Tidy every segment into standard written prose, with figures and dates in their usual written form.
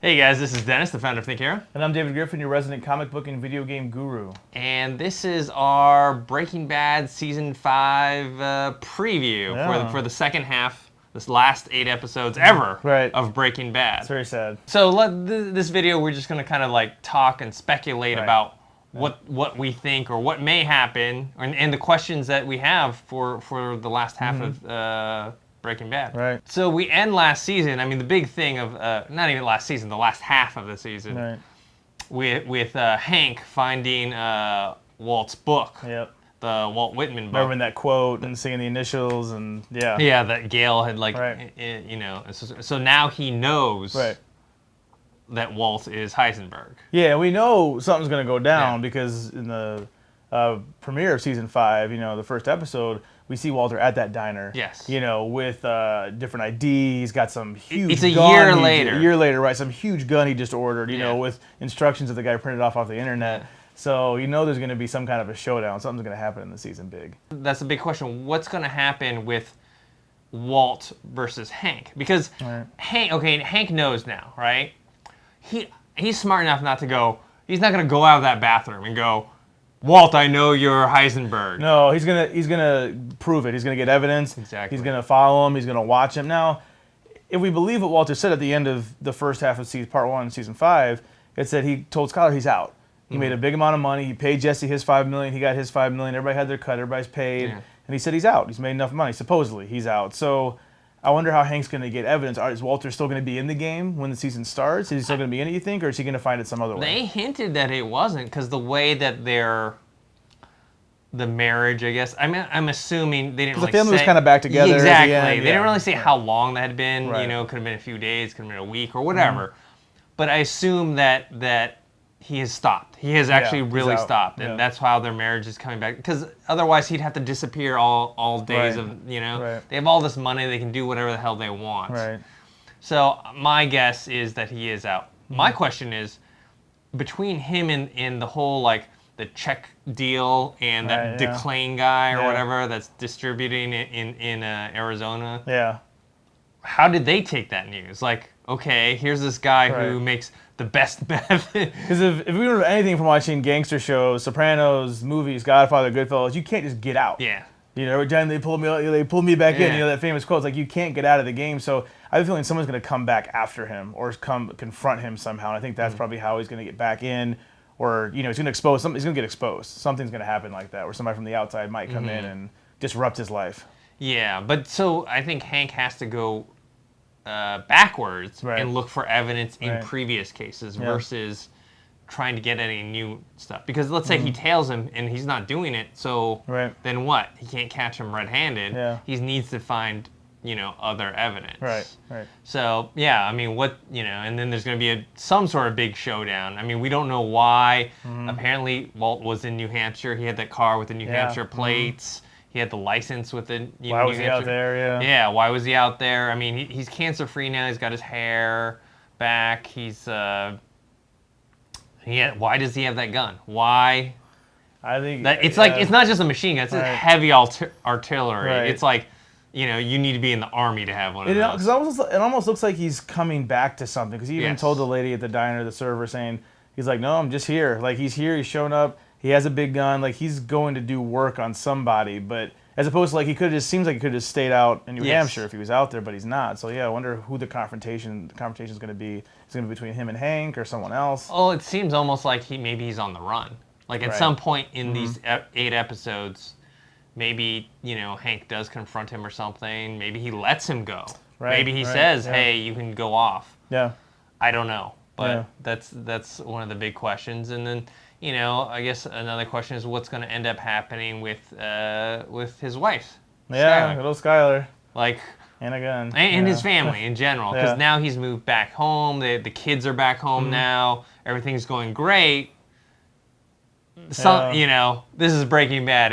Hey guys, this is Dennis, the founder of Think Hero. And I'm David Griffin, your resident comic book and video game guru. And this is our Breaking Bad Season 5 preview for the second half, this last 8 episodes ever of Breaking Bad. It's very sad. So this video, we're just going to kind of like talk and speculate about what we think or what may happen, and the questions that we have for the last half of Breaking Bad. Right. So we end last season. I mean, the big thing of not even last season, the last half of the season. Right. With Hank finding Walt's book. Yep. The Walt Whitman book. Remembering that quote and seeing the initials and Yeah, that Gale had you know. So now he knows that Walt is Heisenberg. Yeah, we know something's going to go down because in the premiere of season 5, you know, the first episode, we see Walter at that diner. Yes. You know, with different IDs. He's got some huge It's a gun. year later. A year later, right? Some huge gun he just ordered, you know, with instructions that the guy printed off the internet. Yeah. So you know there's going to be some kind of a showdown. Something's going to happen in the season big. That's a big question. What's going to happen with Walt versus Hank? Because Hank knows now, right? He's smart enough not to go. He's not going to go out of that bathroom and go, Walt, I know you're Heisenberg. No, he's gonna prove it. He's gonna get evidence. Exactly. He's gonna follow him. He's gonna watch him. Now, if we believe what Walter said at the end of the first half of part 1, season 5, it said he told Skyler he's out. He made a big amount of money. He paid Jesse his $5 million. He got his $5 million. Everybody had their cut. Everybody's paid, and he said he's out. He's made enough money. Supposedly, he's out. So, I wonder how Hank's gonna get evidence. Is Walter still gonna be in the game when the season starts? Is he still gonna be in it? You think, or is he gonna find it some other way? They hinted that it wasn't because the way that the marriage, I guess. I'm assuming they didn't really say. The family was kind of back together. Exactly. At the end. They didn't really say how long that had been. Right. You know, could have been a few days, could have been a week or whatever. But I assume that he has stopped. He has actually really stopped, and that's how their marriage is coming back. Because otherwise, he'd have to disappear all days of They have all this money. They can do whatever the hell they want. Right. So my guess is that he is out. My question is, between him and the whole the check deal and that DeClane guy or whatever that's distributing it in Arizona. Yeah. How did they take that news? Okay, here's this guy who makes the best meth. Because if we remember anything from watching gangster shows, Sopranos, movies, Godfather, Goodfellas, you can't just get out. Yeah. You know, every time they pull me back in. You know that famous quote, it's like you can't get out of the game. So I have a feeling someone's going to come back after him or come confront him somehow. And I think that's probably how he's going to get back in. Or he's going to expose something. He's going to get exposed. Something's going to happen like that, where somebody from the outside might come in and disrupt his life. Yeah, but so I think Hank has to go backwards and look for evidence in previous cases versus trying to get any new stuff. Because let's say he tails him and he's not doing it, so then what? He can't catch him red-handed. Yeah. He needs to find other evidence. Right. So, yeah, I mean, and then there's going to be some sort of big showdown. I mean, we don't know why. Apparently, Walt was in New Hampshire. He had that car with the New Hampshire plates. He had the license with the New Hampshire. Why was he out there, Yeah, why was he out there? I mean, he's cancer-free now. He's got his hair back. He's, why does he have that gun? Why? I think... It's it's not just a machine gun. It's heavy artillery. Right. It's you need to be in the army to have one of those. Because it almost looks like he's coming back to something. Because he even told the lady at the diner, the server, saying, he's like, no, I'm just here. He's here, he's showing up, he has a big gun, he's going to do work on somebody. But as opposed to, he could have just, seems like he could have just stayed out in New Hampshire if he was out there, but he's not. So, I wonder who the confrontation is going to be. Is it going to be between him and Hank or someone else? Oh, it seems almost like maybe he's on the run. At some point in these 8 episodes, maybe, Hank does confront him or something. Maybe he lets him go. Maybe he says, hey, you can go off. Yeah. I don't know. But that's one of the big questions. And then, I guess another question is what's going to end up happening with his wife. Yeah, little Skyler. And a gun. And his family in general. Because now he's moved back home. The kids are back home now. Everything's going great. This is Breaking Bad.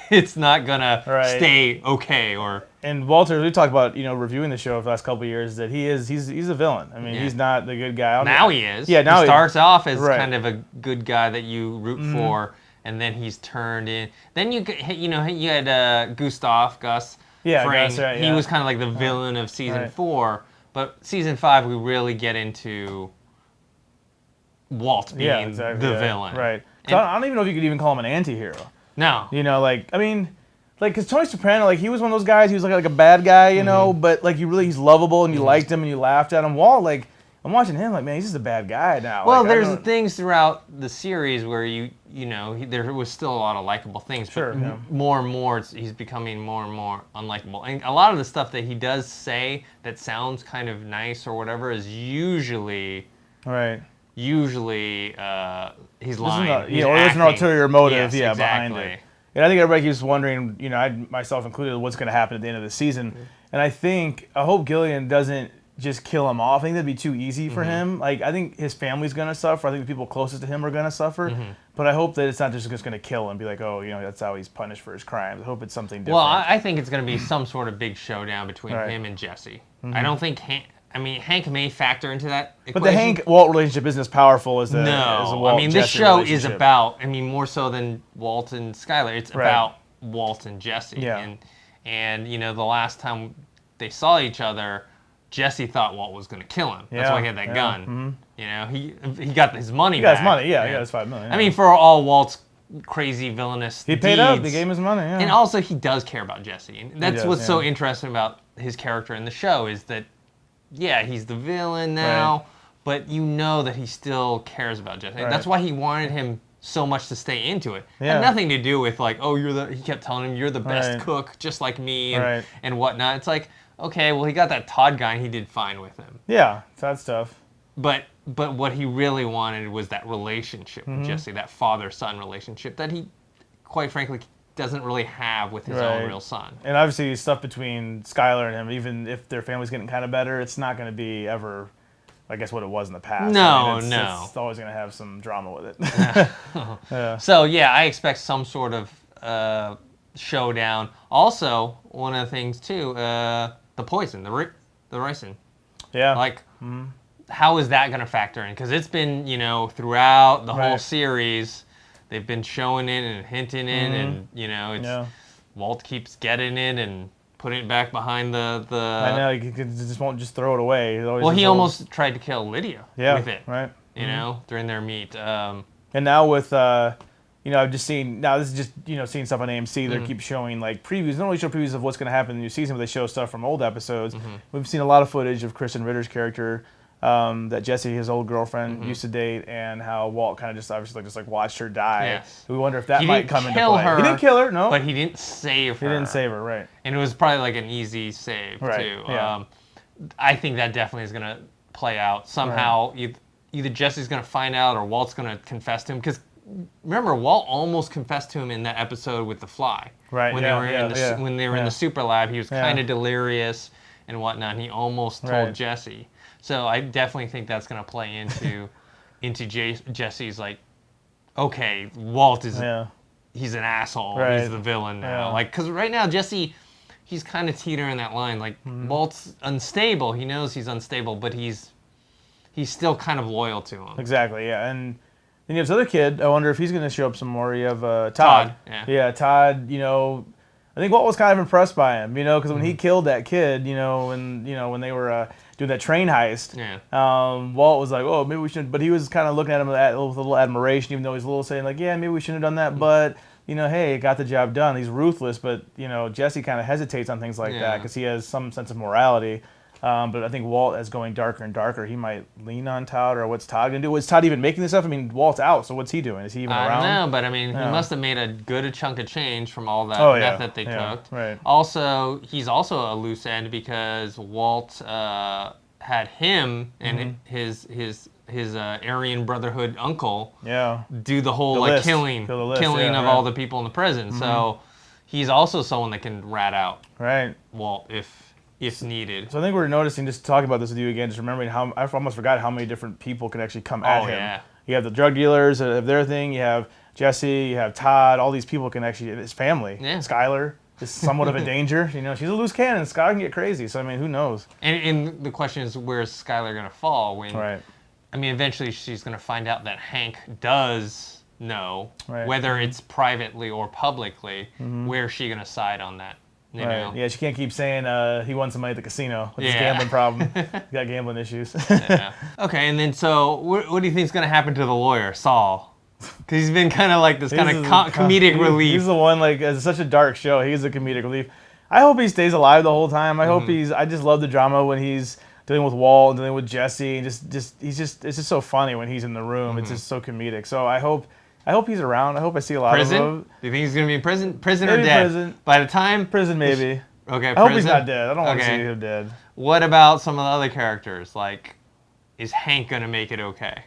It's not gonna stay okay. And Walter, we talked about reviewing the show for the last couple of years, that he's a villain. I mean, he's not the good guy. Now he is. Yeah, now he starts off as kind of a good guy that you root for, and then he's turned in. Then you had Gus. Yeah, Fring. Gus, he was kind of like the villain of season 4. But season 5, we really get into Walt being the villain. Right. So I don't even know if you could even call him an anti-hero. No. You know, like, I mean, like, because Tony Soprano, like, he was one of those guys, he was like a bad guy, you know, but, like, he's lovable, and you liked him, and you laughed at him. Walt, like, I'm watching him, like, man, he's just a bad guy now. Well, like, there's things throughout the series where there was still a lot of likable things, but more and more, he's becoming more and more unlikable. And a lot of the stuff that he does say that sounds kind of nice or whatever is usually... Right. Usually, he's lying. Or there's an ulterior motive, yes, behind it. And I think everybody keeps wondering, you know, I myself included, what's going to happen at the end of the season. And I hope Gillian doesn't just kill him off. I think that'd be too easy for him. Like, I think his family's going to suffer. I think the people closest to him are going to suffer. But I hope that it's not just going to kill him and be like, oh, you know, that's how he's punished for his crimes. I hope it's something different. Well, I think it's going to be some sort of big showdown between him and Jesse. I don't think Hank may factor into that equation. But the Hank-Walt relationship isn't as powerful as the Walt-Jesse this show is relationship. about, more so than Walt and Skyler, it's about Walt and Jesse. Yeah. And you know, the last time they saw each other, Jesse thought Walt was going to kill him. That's why he had that gun. You know, he got his money back. He got his money, he got his $5 million. I mean, for all Walt's crazy villainous He paid up, they gave him his money, And also, he does care about Jesse. And that's what's so interesting about his character in the show is that he's the villain now, but you know that he still cares about Jesse. That's why he wanted him so much to stay into it. It had nothing to do with like, oh, he kept telling him, you're the best cook, just like me, and whatnot. It's like, okay, well, he got that Todd guy, and he did fine with him. Yeah, Todd stuff. But what he really wanted was that relationship with Jesse, that father-son relationship that he, quite frankly, doesn't really have with his own real son. And obviously stuff between Skyler and him, even if their family's getting kind of better, it's not going to be ever, I guess, what it was in the past. No, it's always going to have some drama with it. So, I expect some sort of showdown. Also, one of the things, too, the poison, the ricin. Yeah. Like, how is that going to factor in? Because it's been, throughout the whole series... They've been showing it and hinting it, and Walt keeps getting it and putting it back behind the. I know he just won't just throw it away. He almost tried to kill Lydia with it. Right. During their meet. And now with I've just seen this is just seeing stuff on AMC. They keep showing like previews. They don't really show previews of what's going to happen in the new season, but they show stuff from old episodes. We've seen a lot of footage of Kristen Ritter's character. That Jesse, his old girlfriend, used to date, and how Walt kind of just obviously just watched her die. Yes. We wonder if that might come into play. He didn't kill her, no. But he didn't save her. He didn't save her, right. And it was probably like an easy save, too. Yeah. I think that definitely is going to play out. Somehow, either Jesse's going to find out or Walt's going to confess to him. Because remember, Walt almost confessed to him in that episode with the fly. Right, when they were in the super lab, he was kind of delirious and whatnot, and he almost told Jesse. So I definitely think that's going to play into Jesse's like, okay, Walt is he's an asshole. He's the villain now. Like, because right now Jesse, he's kind of teetering that line. Like Walt's unstable. He knows he's unstable, but he's still kind of loyal to him. Exactly. Yeah. And then you have this other kid. I wonder if he's going to show up some more. You have Todd. Yeah. Todd. I think Walt was kind of impressed by him. Because when he killed that kid, when they were doing that train heist, Walt was like, "Oh, maybe we shouldn't." But he was kind of looking at him with a little admiration, even though he's a little saying like, "Yeah, maybe we shouldn't have done that." But hey, it got the job done. He's ruthless, but Jesse kind of hesitates on things like that because he has some sense of morality. But I think Walt, as going darker and darker, he might lean on Todd, or what's Todd going to do? Was Todd even making this up? I mean, Walt's out, so what's he doing? Is he even around? I don't know, but I mean, he must have made a good chunk of change from all that meth that they cooked. Right. Also, he's also a loose end because Walt had him and his Aryan Brotherhood uncle do the whole killing of all the people in the prison. So he's also someone that can rat out Walt if needed. So I think we're noticing, just talking about this with you again, just remembering how I almost forgot how many different people can actually come at him. Yeah. You have the drug dealers that have their thing. You have Jesse. You have Todd. All these people can actually, his family. Yeah. Skyler is somewhat of a danger. She's a loose cannon. Skyler can get crazy. So I mean, who knows? And the question is, where's Skyler going to fall when? Right. I mean, eventually she's going to find out that Hank does know, whether it's privately or publicly. Where's she going to side on that You know? Yeah, she can't keep saying he won some money at the casino with his gambling problem. He got gambling issues. Yeah. Okay, and then so what do you think is going to happen to the lawyer, Saul? Because he's been kind of like this kind of comedic relief. He's the one, like, it's such a dark show. He's a comedic relief. I hope he stays alive the whole time. I hope I just love the drama when he's dealing with Walt and dealing with Jesse. And it's just so funny when he's in the room. It's just so comedic. So I hope he's around. I hope I see a lot of him. Do you think he's going to be in prison? Prison Maybe or dead? prison. By the time? Prison, maybe. Okay, I hope he's not dead. I don't want to see him dead. What about some of the other characters? Like, is Hank going to make it okay?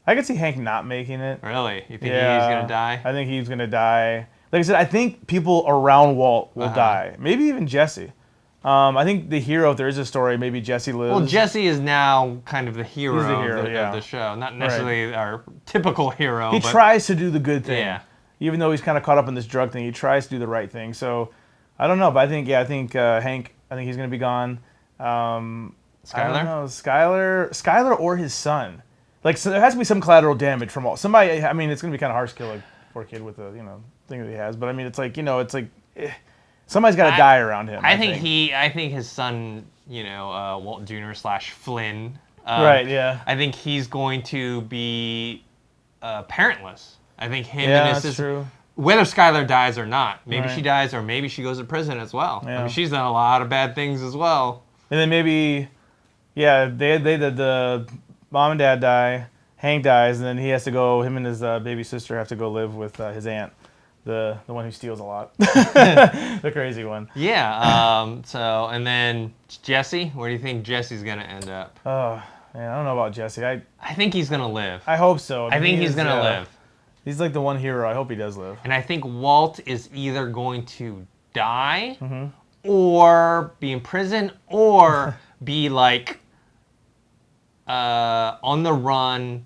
I could see Hank not making it. Really? You think he's going to die? I think he's going to die. Like I said, I think people around Walt will die. Maybe even Jesse. I think the hero, if there is a story, maybe Jesse lives. Well, Jesse is now kind of the hero, of the show. Not necessarily our typical hero. He tries to do the good thing. Yeah. Even though he's kind of caught up in this drug thing, he tries to do the right thing. So, I don't know. But I think Hank, I think he's going to be gone. Skyler? I don't know. Skyler or his son. Like, so there has to be some collateral damage from somebody. I mean, it's going to be kind of harsh to kill a poor kid with the, thing that he has. But I mean, it's like, somebody's got to die around him. I think his son, Walt Jr. / Flynn. Right. Yeah. I think he's going to be parentless. I think him and his sister. True. Whether Skyler dies or not, maybe Right. she dies or maybe she goes to prison as well. Yeah. I mean, she's done a lot of bad things as well. And then maybe, the mom and dad die. Hank dies, and then he has to go. Him and his baby sister have to go live with his aunt, the one who steals a lot, the crazy one. Yeah. So and then Jesse, where do you think Jesse's gonna end up? Oh man, I don't know about Jesse. I think he's gonna live. I hope so. I think he's gonna live. He's like the one hero. I hope he does live. And I think Walt is either going to die, or be in prison, or be like on the run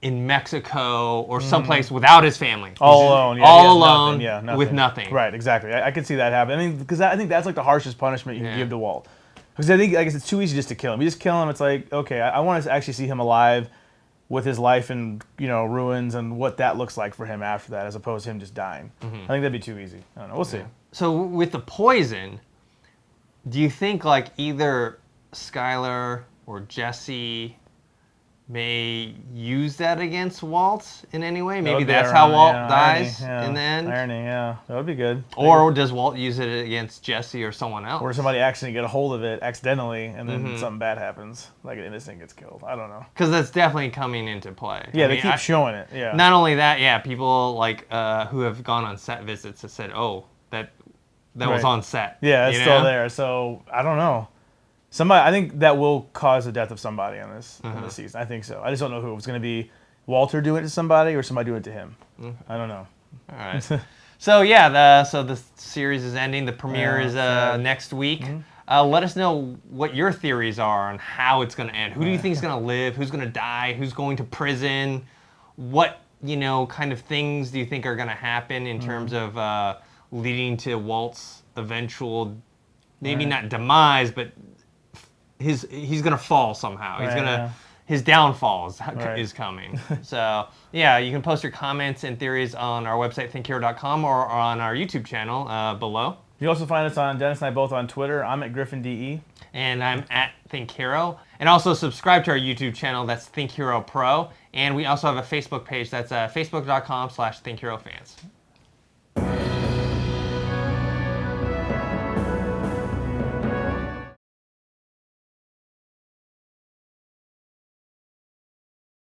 in Mexico or someplace without his family. All alone. Yeah, all alone nothing. with nothing. Right, exactly. I could see that happen. I mean, because I think that's like the harshest punishment you can give to Walt. Because I think it's too easy just to kill him. You just kill him, it's like, okay, I want to actually see him alive with his life in ruins and what that looks like for him after that, as opposed to him just dying. I think that'd be too easy. I don't know. We'll see. So with the poison, do you think like either Skyler or Jesse may use that against Walt in any way? Maybe that's how Walt dies in the end? Irony, yeah. That would be good. Or does Walt use it against Jesse or someone else? Or somebody accidentally get a hold of it accidentally, and then something bad happens. Like an innocent gets killed. I don't know. Because that's definitely coming into play. Yeah, they keep showing it. Yeah. Not only that, people like who have gone on set visits have said, oh, that was on set. Yeah, it's still there. So, I don't know. I think that will cause the death of somebody in this season. I think so. I just don't know who. It's going to be Walter doing it to somebody or somebody doing it to him. I don't know. All right. So yeah, so the series is ending. The premiere is next week. Let us know what your theories are on how it's going to end. Who do you think is going to live? Who's going to die? Who's going to prison? What kind of things do you think are going to happen in terms of leading to Walt's eventual, maybe not demise, but he's gonna fall somehow. His downfall is coming. So yeah, you can post your comments and theories on our website thinkhero.com or on our YouTube channel below. You also find us on Dennis and I both on Twitter. I'm at GriffinDE. And I'm at ThinkHero. And also subscribe to our YouTube channel. That's Think Hero Pro. And we also have a Facebook page. That's facebook.com/ThinkHeroFans.